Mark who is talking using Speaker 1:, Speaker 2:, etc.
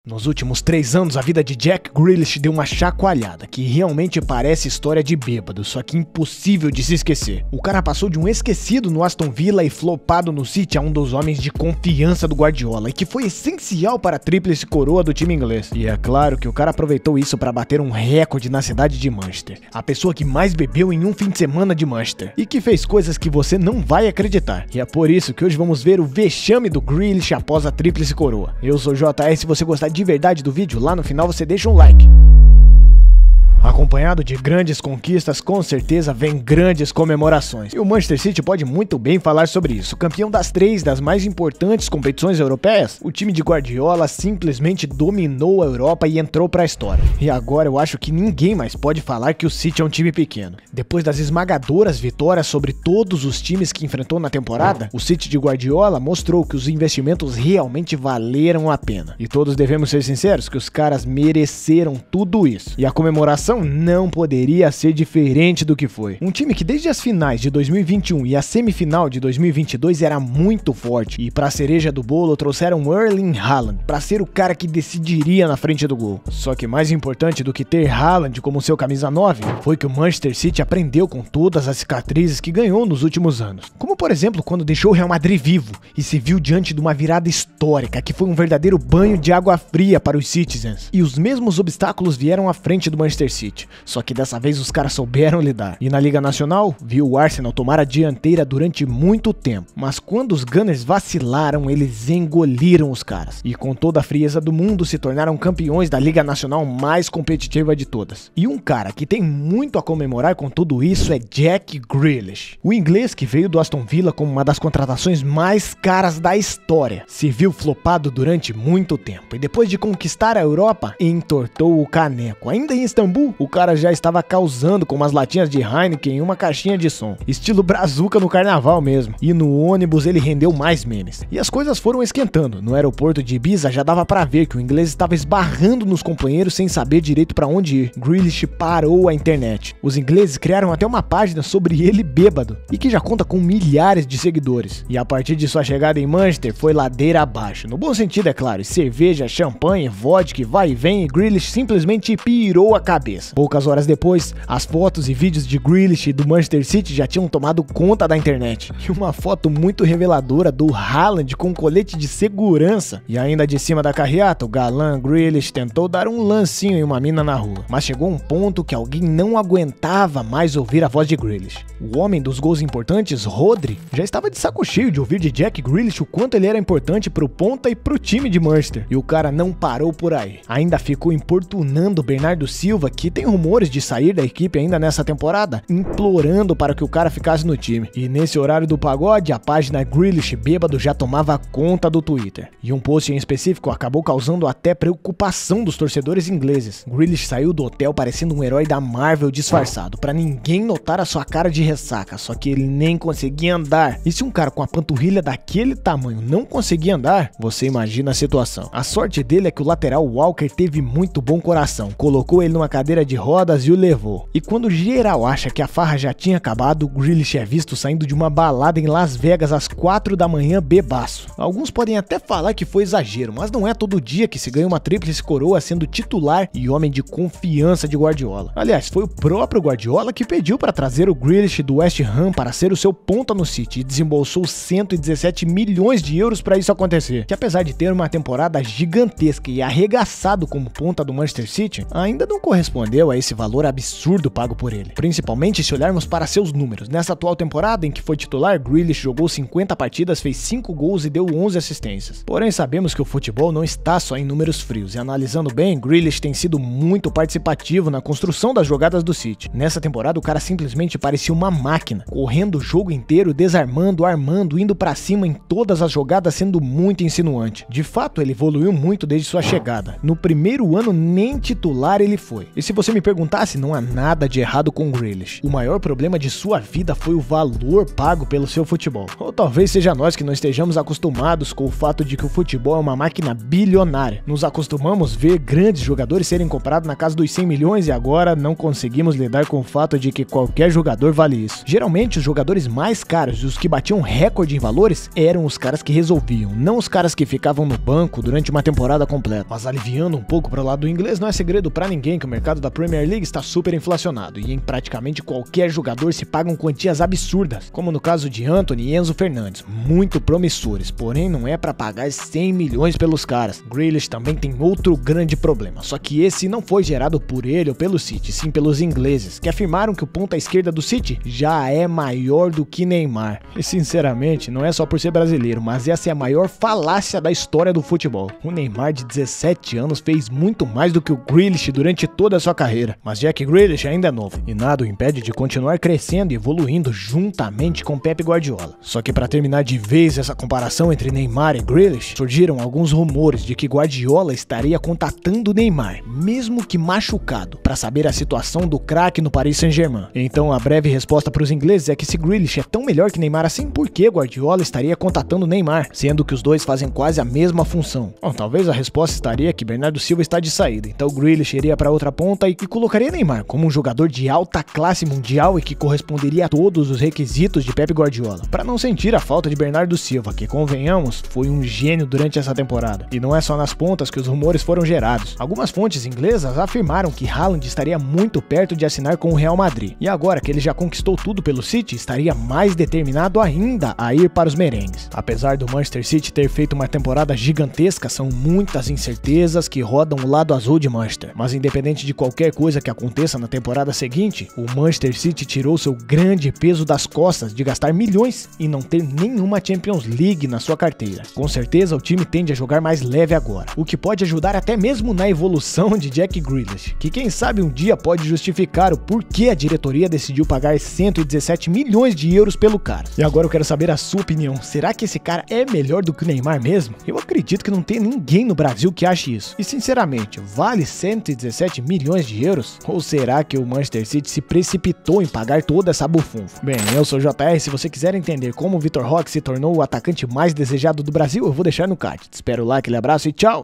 Speaker 1: Nos últimos 3 anos, a vida de Jack Grealish deu uma chacoalhada, que realmente parece história de bêbado, só que impossível de se esquecer. O cara passou de um esquecido no Aston Villa e flopado no City a um dos homens de confiança do Guardiola, e que foi essencial para a tríplice coroa do time inglês. E é claro que o cara aproveitou isso para bater um recorde na cidade de Manchester. A pessoa que mais bebeu em um fim de semana de Manchester, e que fez coisas que você não vai acreditar. E é por isso que hoje vamos ver o vexame do Grealish após a tríplice coroa. Eu sou o JR, se você gostar de verdade do vídeo, lá no final você deixa um like. Acompanhado de grandes conquistas, com certeza vem grandes comemorações. E o Manchester City pode muito bem falar sobre isso. Campeão das 3 das mais importantes competições europeias, o time de Guardiola simplesmente dominou a Europa e entrou pra história. E agora eu acho que ninguém mais pode falar que o City é um time pequeno. Depois das esmagadoras vitórias sobre todos os times que enfrentou na temporada, o City de Guardiola mostrou que os investimentos realmente valeram a pena. E todos devemos ser sinceros que os caras mereceram tudo isso. E a comemoração não poderia ser diferente do que foi. Um time que desde as finais de 2021 e a semifinal de 2022 era muito forte, e pra cereja do bolo trouxeram Erling Haaland pra ser o cara que decidiria na frente do gol. Só que mais importante do que ter Haaland como seu camisa 9, foi que o Manchester City aprendeu com todas as cicatrizes que ganhou nos últimos anos. Como por exemplo quando deixou o Real Madrid vivo e se viu diante de uma virada histórica que foi um verdadeiro banho de água fria para os Citizens. E os mesmos obstáculos vieram à frente do Manchester City. Só que dessa vez os caras souberam lidar. E na Liga Nacional, viu o Arsenal tomar a dianteira durante muito tempo. Mas quando os Gunners vacilaram, eles engoliram os caras. E com toda a frieza do mundo, se tornaram campeões da Liga Nacional mais competitiva de todas. E um cara que tem muito a comemorar com tudo isso é Jack Grealish. O inglês que veio do Aston Villa como uma das contratações mais caras da história. Se viu flopado durante muito tempo. E depois de conquistar a Europa, entortou o caneco. Ainda em Istambul, o cara já estava causando com umas latinhas de Heineken em uma caixinha de som. Estilo brazuca no carnaval mesmo. E no ônibus ele rendeu mais memes. E as coisas foram esquentando. No aeroporto de Ibiza já dava pra ver que o inglês estava esbarrando nos companheiros sem saber direito pra onde ir. Grealish parou a internet. Os ingleses criaram até uma página sobre ele bêbado. E que já conta com milhares de seguidores. E a partir de sua chegada em Manchester foi ladeira abaixo. No bom sentido, é claro. Cerveja, champanhe, vodka, vai e vem, e Grealish simplesmente pirou a cabeça. Poucas horas depois, as fotos e vídeos de Grealish e do Manchester City já tinham tomado conta da internet. E uma foto muito reveladora do Haaland com colete de segurança. E ainda de cima da carreata, o galã Grealish tentou dar um lancinho em uma mina na rua. Mas chegou um ponto que alguém não aguentava mais ouvir a voz de Grealish. O homem dos gols importantes, Rodri, já estava de saco cheio de ouvir de Jack Grealish o quanto ele era importante pro ponta e pro time de Manchester. E o cara não parou por aí. Ainda ficou importunando Bernardo Silva, que tem rumores de sair da equipe ainda nessa temporada, implorando para que o cara ficasse no time. E nesse horário do pagode, a página Grealish bêbado já tomava conta do Twitter. E um post em específico acabou causando até preocupação dos torcedores ingleses. Grealish saiu do hotel parecendo um herói da Marvel disfarçado, para ninguém notar a sua cara de ressaca, só que ele nem conseguia andar. E se um cara com a panturrilha daquele tamanho não conseguia andar, você imagina a situação. A sorte dele é que o lateral Walker teve muito bom coração, colocou ele numa cadeira de rodas e o levou. E quando geral acha que a farra já tinha acabado, o Grealish é visto saindo de uma balada em Las Vegas às 4 da manhã bebaço. Alguns podem até falar que foi exagero, mas não é todo dia que se ganha uma tríplice coroa sendo titular e homem de confiança de Guardiola. Aliás, foi o próprio Guardiola que pediu para trazer o Grealish do West Ham para ser o seu ponta no City e desembolsou 117 milhões de euros para isso acontecer. Que apesar de ter uma temporada gigantesca e arregaçado como ponta do Manchester City, ainda não correspondeu a esse valor absurdo pago por ele. Principalmente se olharmos para seus números. Nessa atual temporada em que foi titular, Grealish jogou 50 partidas, fez 5 gols e deu 11 assistências. Porém, sabemos que o futebol não está só em números frios, e analisando bem, Grealish tem sido muito participativo na construção das jogadas do City. Nessa temporada o cara simplesmente parecia uma máquina, correndo o jogo inteiro, desarmando, armando, indo pra cima em todas as jogadas, sendo muito insinuante. De fato, ele evoluiu muito desde sua chegada. No primeiro ano nem titular ele foi. E se você me perguntasse, não há nada de errado com o Grealish. O maior problema de sua vida foi o valor pago pelo seu futebol. Ou talvez seja nós que não estejamos acostumados com o fato de que o futebol é uma máquina bilionária. Nos acostumamos a ver grandes jogadores serem comprados na casa dos 100 milhões e agora não conseguimos lidar com o fato de que qualquer jogador vale isso. Geralmente os jogadores mais caros e os que batiam recorde em valores eram os caras que resolviam, não os caras que ficavam no banco durante uma temporada completa. Mas aliviando um pouco para o lado do inglês, não é segredo para ninguém que o mercado da Premier League está super inflacionado e em praticamente qualquer jogador se pagam quantias absurdas, como no caso de Antony e Enzo Fernandes, muito promissores, porém não é para pagar 100 milhões pelos caras. Grealish também tem outro grande problema, só que esse não foi gerado por ele ou pelo City, sim pelos ingleses, que afirmaram que o ponta esquerda do City já é maior do que Neymar. E sinceramente, não é só por ser brasileiro, mas essa é a maior falácia da história do futebol. O Neymar de 17 anos fez muito mais do que o Grealish durante toda a sua carreira, mas Jack Grealish ainda é novo, e nada o impede de continuar crescendo e evoluindo juntamente com Pep Guardiola. Só que para terminar de vez essa comparação entre Neymar e Grealish, surgiram alguns rumores de que Guardiola estaria contatando Neymar, mesmo que machucado, para saber a situação do craque no Paris Saint-Germain. Então a breve resposta para os ingleses é que se Grealish é tão melhor que Neymar assim, por que Guardiola estaria contatando Neymar, sendo que os dois fazem quase a mesma função? Bom, talvez a resposta estaria que Bernardo Silva está de saída, então Grealish iria para outra ponta e colocaria Neymar como um jogador de alta classe mundial e que corresponderia a todos os requisitos de Pep Guardiola, para não sentir a falta de Bernardo Silva, que convenhamos, foi um gênio durante essa temporada. E não é só nas pontas que os rumores foram gerados. Algumas fontes inglesas afirmaram que Haaland estaria muito perto de assinar com o Real Madrid, e agora que ele já conquistou tudo pelo City, estaria mais determinado ainda a ir para os merengues. Apesar do Manchester City ter feito uma temporada gigantesca, são muitas incertezas que rodam o lado azul de Manchester, mas independente de qualquer coisa que aconteça na temporada seguinte, o Manchester City tirou seu grande peso das costas de gastar milhões e não ter nenhuma Champions League na sua carteira. Com certeza o time tende a jogar mais leve agora, o que pode ajudar até mesmo na evolução de Jack Grealish, que quem sabe um dia pode justificar o porquê a diretoria decidiu pagar 117 milhões de euros pelo cara. E agora eu quero saber a sua opinião, será que esse cara é melhor do que o Neymar mesmo? Eu acredito que não tem ninguém no Brasil que ache isso. E sinceramente, vale 117 milhões de euros? Ou será que o Manchester City se precipitou em pagar toda essa bufunfa? Bem, eu sou o JR, se você quiser entender como o Vitor Roque se tornou o atacante mais desejado do Brasil, eu vou deixar no card. Te espero lá, aquele abraço e tchau!